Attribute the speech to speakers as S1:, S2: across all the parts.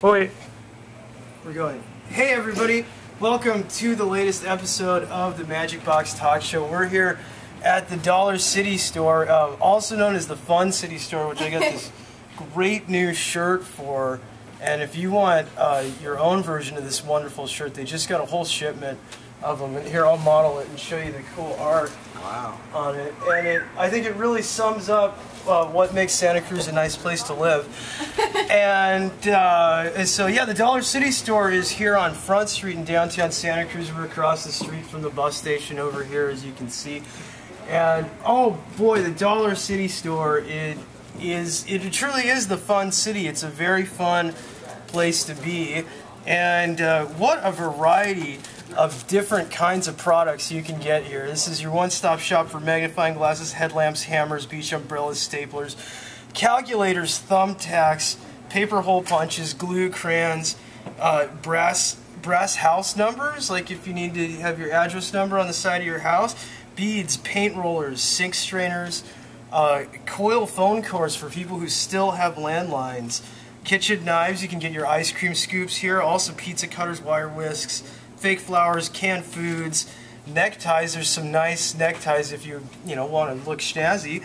S1: Wait, we're going. Hey everybody, welcome to the latest episode of the Magic Box Talk Show. We're here at the Dollar City store, also known as the Fun City store, which I got this great new shirt for. And if you want your own version of this wonderful shirt, they just got a whole shipment of them. And here, I'll model it and show you the cool art on it. And I think it really sums up what makes Santa Cruz a nice place to live. And so, yeah, the Dollar City store is here on Front Street in downtown Santa Cruz. We're across the street from the bus station over here, as you can see. And, oh boy, the Dollar City store, it truly is the fun city. It's a very fun place to be. And what a variety of different kinds of products you can get here. This is your one-stop shop for magnifying glasses, headlamps, hammers, beach umbrellas, staplers, calculators, thumbtacks, paper hole punches, glue, crayons, brass house numbers, like if you need to have your address number on the side of your house, beads, paint rollers, sink strainers, coil phone cords for people who still have landlines, kitchen knives, you can get your ice cream scoops here, also pizza cutters, wire whisks, fake flowers, canned foods, neckties. There's some nice neckties if you want to look snazzy.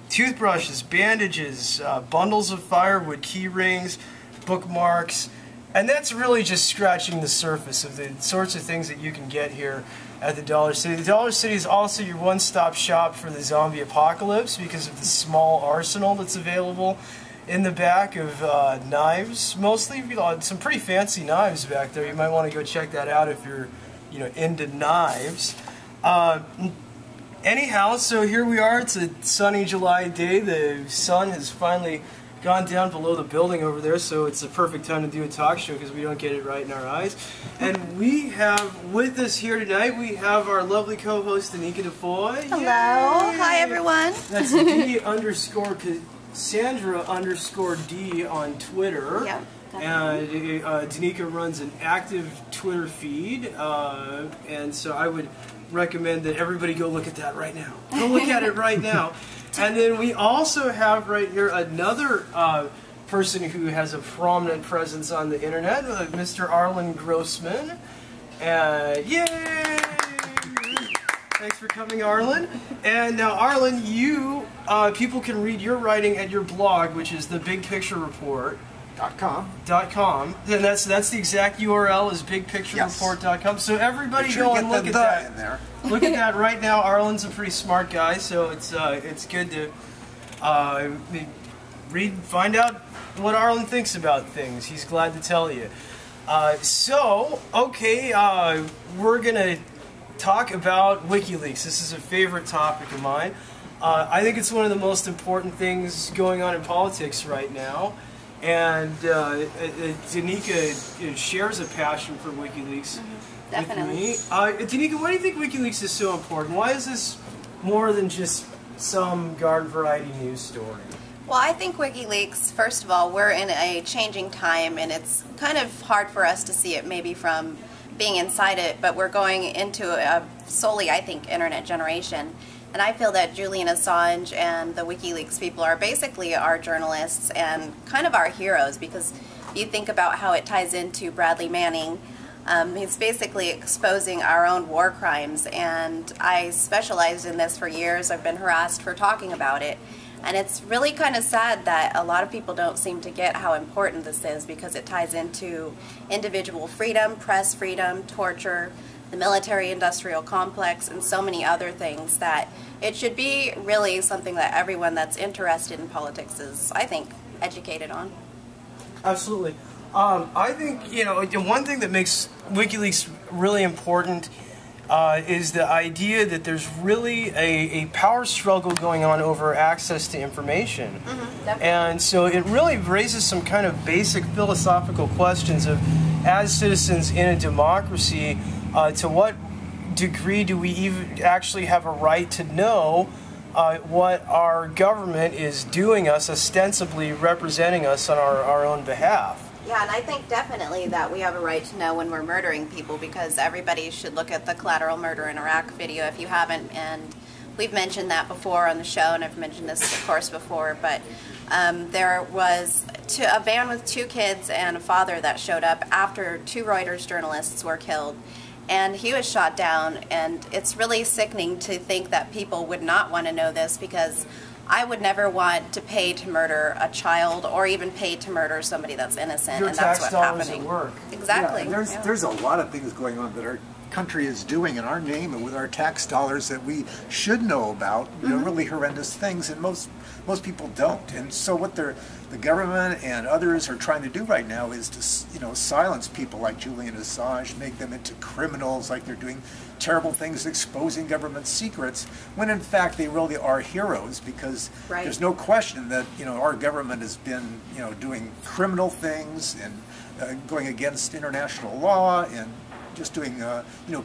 S1: Toothbrushes, bandages, bundles of firewood, key rings, bookmarks, and that's really just scratching the surface of the sorts of things that you can get here at the Dollar City. The Dollar City is also your one-stop shop for the zombie apocalypse because of the small arsenal that's available in the back of knives, mostly. Some pretty fancy knives back there. You might want to go check that out if you're, into knives. Anyhow, so here we are. It's a sunny July day. The sun has finally gone down below the building over there, so it's the perfect time to do a talk show because we don't get it right in our eyes. And we have with us here tonight, we have our lovely co-host Denica DeFoy.
S2: Hello. Yay. Hi, everyone.
S1: That's Sandra_D on Twitter.
S2: Yep,
S1: and Denica runs an active Twitter feed, and so I would recommend that everybody go look at that right now. Go look at it right now. And then we also have right here another person who has a prominent presence on the internet, Mr. Arlen Grossman. Yay! Thanks for coming, Arlen. And now, Arlen, people can read your writing at your blog, which is the Big Picture Report. .com. And that's the exact URL is bigpicturereport.com. So everybody go and look at that. In there. Look at that right now. Arlen's a pretty smart guy, so it's good to find out what Arlen thinks about things. He's glad to tell you. We're gonna talk about Wikileaks. This is a favorite topic of mine. I think it's one of the most important things going on in politics right now. And Denica shares a passion for Wikileaks with me. Denica, why do you think Wikileaks is so important? Why is this more than just some garden variety news story?
S2: Well, I think Wikileaks, first of all, we're in a changing time, and it's kind of hard for us to see it maybe from being inside it, but we're going into a solely, I think, internet generation. And I feel that Julian Assange and the Wikileaks people are basically our journalists and kind of our heroes, because you think about how it ties into Bradley Manning. He's basically exposing our own war crimes, and I specialized in this for years. I've been harassed for talking about it. And it's really kind of sad that a lot of people don't seem to get how important this is, because it ties into individual freedom, press freedom, torture, the military-industrial complex, and so many other things that it should be really something that everyone that's interested in politics is, I think, educated on.
S1: Absolutely. I think, one thing that makes Wikileaks really important is the idea that there's really a power struggle going on over access to information. And so it really raises some kind of basic philosophical questions of, as citizens in a democracy, to what degree do we even actually have a right to know what our government is doing us, ostensibly representing us on our own behalf?
S2: Yeah, and I think definitely that we have a right to know when we're murdering people, because everybody should look at the collateral murder in Iraq video if you haven't, and we've mentioned that before on the show, and I've mentioned this, of course, before, but there was a van with 2 kids and a father that showed up after 2 Reuters journalists were killed. And he was shot down, and it's really sickening to think that people would not want to know this, because I would never want to pay to murder a child or even pay to murder somebody that's innocent,
S1: Your
S2: and that's what's
S1: tax dollars
S2: happening.
S1: at work.
S2: Exactly.
S3: Yeah, there's a lot of things going on that our country is doing in our name and with our tax dollars that we should know about. You know, really horrendous things, and most people don't. And so what the government and others are trying to do right now is to silence people like Julian Assange, make them into criminals, like they're doing terrible things, exposing government secrets, when in fact they really are heroes, because there's no question that our government has been doing criminal things and going against international law and just doing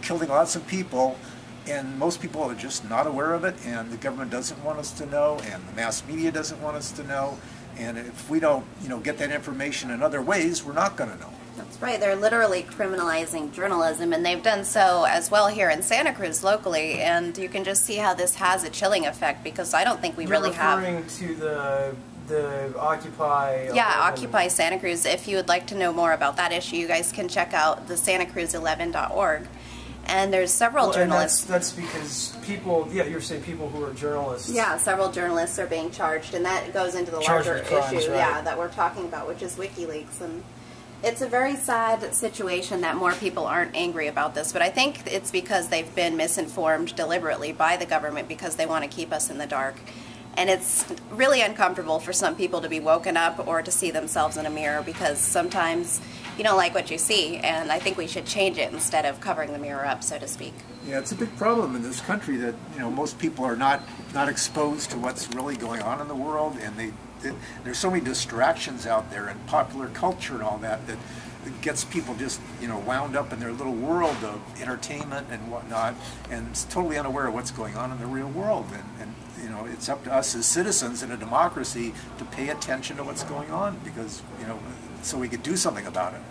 S3: killing lots of people. And most people are just not aware of it, and the government doesn't want us to know, and the mass media doesn't want us to know. And if we don't, get that information in other ways, we're not going to know.
S2: That's right. They're literally criminalizing journalism, and they've done so as well here in Santa Cruz locally. And you can just see how this has a chilling effect, because I don't think we really have.
S1: You're referring to the Occupy.
S2: Yeah, Occupy Santa Cruz. If you would like to know more about that issue, you guys can check out the SantaCruz11.org. And there's several journalists.
S1: And that's because people, you're saying people who are journalists.
S2: Yeah, several journalists are being charged, and that goes into the larger issue, that we're talking about, which is WikiLeaks. And it's a very sad situation that more people aren't angry about this, but I think it's because they've been misinformed deliberately by the government, because they want to keep us in the dark. And it's really uncomfortable for some people to be woken up or to see themselves in a mirror, because sometimes you don't like what you see, and I think we should change it instead of covering the mirror up, so to speak.
S3: Yeah, it's a big problem in this country that most people are not exposed to what's really going on in the world, and there's so many distractions out there and popular culture and all that it gets people just wound up in their little world of entertainment and whatnot, and it's totally unaware of what's going on in the real world. And it's up to us as citizens in a democracy to pay attention to what's going on, because so we could do something about it.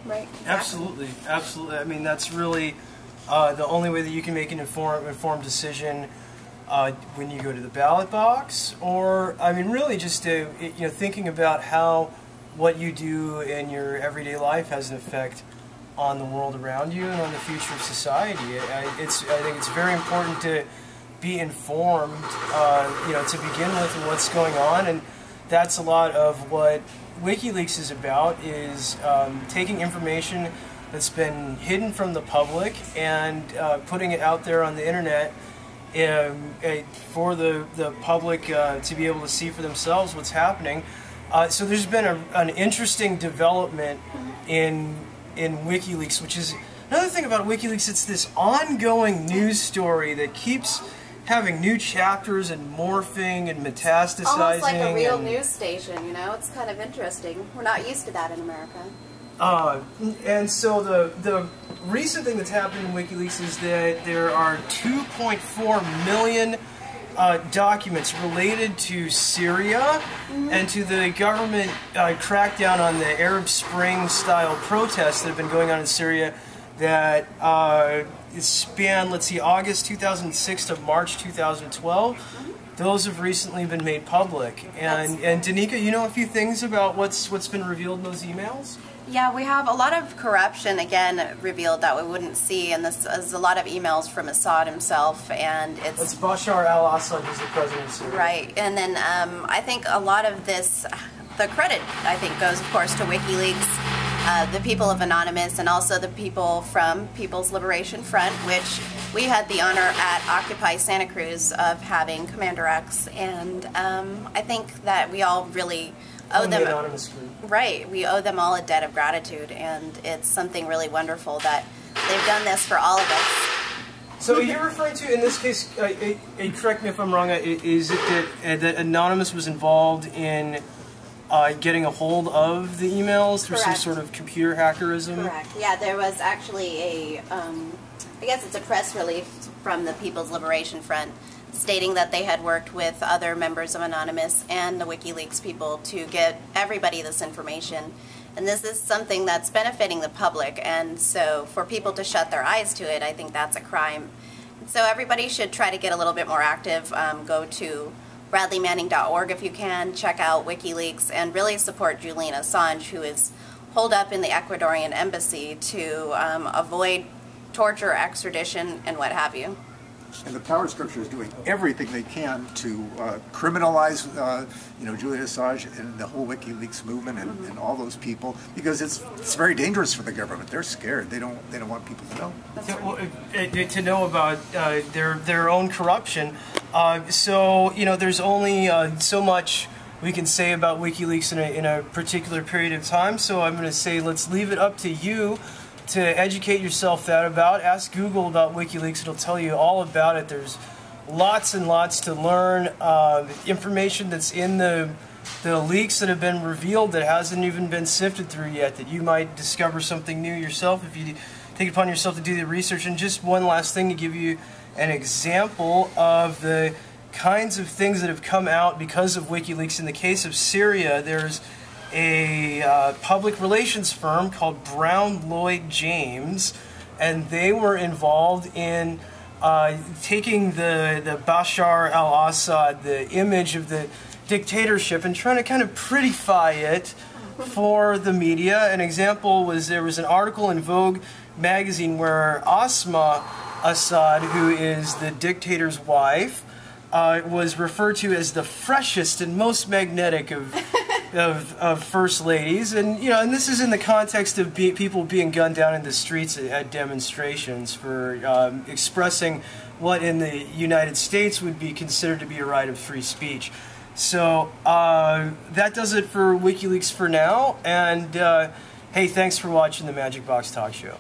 S2: Right.
S1: Absolutely, absolutely. I mean, that's really the only way that you can make an informed decision when you go to the ballot box, or I mean, really just thinking about how what you do in your everyday life has an effect on the world around you and on the future of society. I think it's very important to be informed, to begin with, in what's going on, and that's a lot of what WikiLeaks is about, is taking information that's been hidden from the public and putting it out there on the internet for the public to be able to see for themselves what's happening. So there's been an interesting development in WikiLeaks, which is another thing about WikiLeaks. It's this ongoing news story that keeps having new chapters and morphing and metastasizing.
S2: Almost like a real news station, it's kind of interesting. We're not used to that in America.
S1: And so the recent thing that's happened in WikiLeaks is that there are 2.4 million documents related to Syria and to the government crackdown on the Arab Spring-style protests that have been going on in Syria that span, let's see, August 2006 to March 2012. Those have recently been made public. And Denica, you know a few things about what's been revealed in those emails?
S2: Yeah, we have a lot of corruption, again, revealed that we wouldn't see, and this is a lot of emails from Assad himself, and it's
S1: Bashar al-Assad, who's the president of Syria.
S2: Right, and then I think a lot of this, the credit, I think, goes, of course, to WikiLeaks, the people of Anonymous, and also the people from People's Liberation Front, which we had the honor at Occupy Santa Cruz of having Commander X, and I think that we all really owe them,
S1: anonymous group.
S2: Right, we owe them all a debt of gratitude, and it's something really wonderful that they've done this for all of us.
S1: So you're referring to, in this case, correct me if I'm wrong, is it that Anonymous was involved in getting a hold of the emails through some sort of computer hackerism?
S2: Correct. Yeah, there was actually I guess it's a press release from the People's Liberation Front stating that they had worked with other members of Anonymous and the WikiLeaks people to get everybody this information. And this is something that's benefiting the public, and so for people to shut their eyes to it, I think that's a crime. So everybody should try to get a little bit more active. Go to bradleymanning.org if you can. Check out WikiLeaks and really support Julian Assange, who is holed up in the Ecuadorian embassy to avoid torture, extradition, and what have you.
S3: And the power structure is doing everything they can to criminalize, Julian Assange and the whole WikiLeaks movement and all those people, because it's very dangerous for the government. They're scared. They don't want people to know.
S1: To know about their own corruption. So there's only so much we can say about WikiLeaks in a particular period of time. So I'm going to say let's leave it up to you to educate yourself about. Ask Google about WikiLeaks. It'll tell you all about it. There's lots and lots to learn. Information that's in the leaks that have been revealed that hasn't even been sifted through yet, that you might discover something new yourself if you take it upon yourself to do the research. And just one last thing to give you an example of the kinds of things that have come out because of WikiLeaks. In the case of Syria, there's a public relations firm called Brown Lloyd James, and they were involved in taking the Bashar al-Assad, the image of the dictatorship, and trying to kind of prettify it for the media. An example was there was an article in Vogue magazine where Asma Assad, who is the dictator's wife, was referred to as the freshest and most magnetic of first ladies, and and this is in the context of people being gunned down in the streets at demonstrations for expressing what in the United States would be considered to be a right of free speech. So that does it for WikiLeaks for now, and hey, thanks for watching the Magic Box Talk Show.